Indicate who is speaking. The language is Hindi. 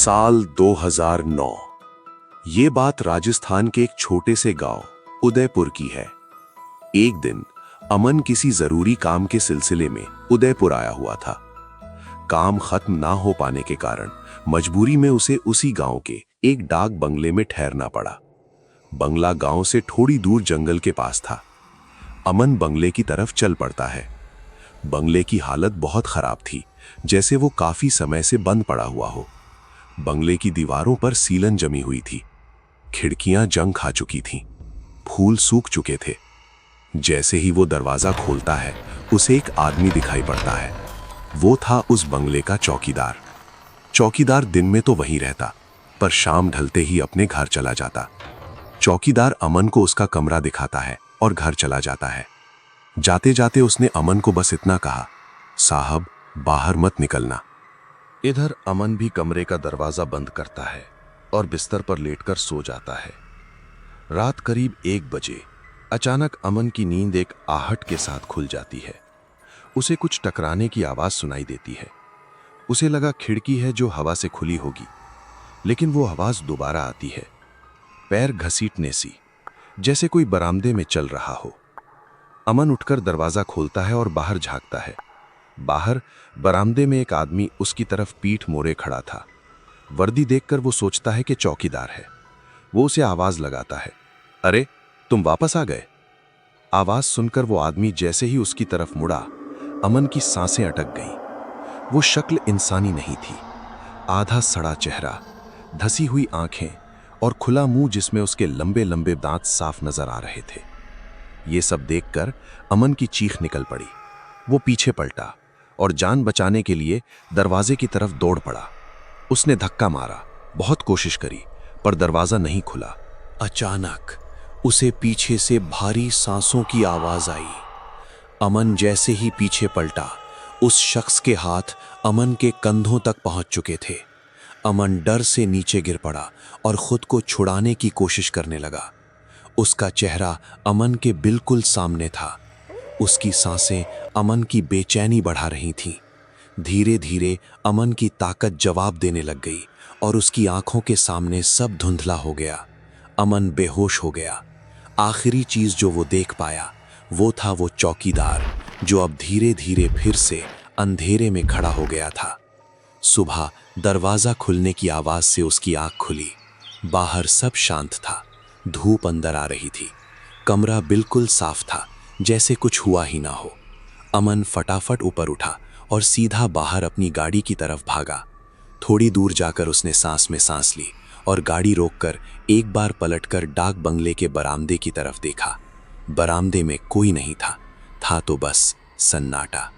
Speaker 1: साल 2009। ये बात राजस्थान के एक छोटे से गांव उदयपुर की है। एक दिन अमन किसी जरूरी काम के सिलसिले में उदयपुर आया हुआ था। काम खत्म ना हो पाने के कारण मजबूरी में उसे उसी गांव के एक डाक बंगले में ठहरना पड़ा। बंगला गांव से थोड़ी दूर जंगल के पास था। अमन बंगले की तरफ चल पड़ता है। बंगले की हालत बहुत खराब थी, जैसे वो काफी समय से बंद पड़ा हुआ हो। बंगले की दीवारों पर सीलन जमी हुई थी, खिड़कियां जंग खा चुकी थीं, फूल सूख चुके थे। जैसे ही वो दरवाजा खोलता है, उसे एक आदमी दिखाई पड़ता है। वो था उस बंगले का चौकीदार। चौकीदार दिन में तो वहीं रहता, पर शाम ढलते ही अपने घर चला जाता। चौकीदार अमन को उसका कमरा दिखाता है और घर चला जाता है। जाते जाते उसने अमन को बस इतना कहा, साहब बाहर मत निकलना।
Speaker 2: इधर अमन भी कमरे का दरवाजा बंद करता है और बिस्तर पर लेटकर सो जाता है। रात करीब 1 बजे अचानक अमन की नींद एक आहट के साथ खुल जाती है। उसे कुछ टकराने की आवाज सुनाई देती है। उसे लगा खिड़की है जो हवा से खुली होगी, लेकिन वो आवाज दोबारा आती है, पैर घसीटने सी, जैसे कोई बरामदे में चल रहा हो। अमन उठकर दरवाजा खोलता है और बाहर झांकता है। बाहर बरामदे में एक आदमी उसकी तरफ पीठ मोड़े खड़ा था। वर्दी देखकर वो सोचता है कि चौकीदार है। वो उसे आवाज लगाता है, अरे तुम वापस आ गए। आवाज सुनकर वो आदमी जैसे ही उसकी तरफ मुड़ा, अमन की सांसें अटक गईं। वो शक्ल इंसानी नहीं थी। आधा सड़ा चेहरा, धसी हुई आंखें और खुला मुंह जिसमें उसके लंबे लंबे दांत साफ नजर आ रहे थे। ये सब देखकर अमन की चीख निकल पड़ी। वो पीछे पलटा और जान बचाने के लिए दरवाजे की तरफ दौड़ पड़ा। उसने धक्का मारा, बहुत कोशिश करी, पर दरवाजा नहीं खुला।
Speaker 3: अचानक उसे पीछे से भारी सांसों की आवाज आई। अमन जैसे ही पीछे पलटा, उस शख्स के हाथ अमन के कंधों तक पहुंच चुके थे। अमन डर से नीचे गिर पड़ा और खुद को छुड़ाने की कोशिश करने लगा। उसका चेहरा अमन के बिल्कुल सामने था। उसकी सांसें अमन की बेचैनी बढ़ा रही थीं। धीरे धीरे अमन की ताकत जवाब देने लग गई और उसकी आंखों के सामने सब धुंधला हो गया। अमन बेहोश हो गया। आखिरी चीज जो वो देख पाया वो था वो चौकीदार, जो अब धीरे धीरे फिर से अंधेरे में खड़ा हो गया था। सुबह दरवाजा खुलने की आवाज से उसकी आंख खुली। बाहर सब शांत था। धूप अंदर आ रही थी। कमरा बिल्कुल साफ था, जैसे कुछ हुआ ही ना हो। अमन फटाफट ऊपर उठा और सीधा बाहर अपनी गाड़ी की तरफ भागा। थोड़ी दूर जाकर उसने सांस में सांस ली और गाड़ी रोककर एक बार पलटकर डाक बंगले के बरामदे की तरफ देखा। बरामदे में कोई नहीं था तो बस सन्नाटा।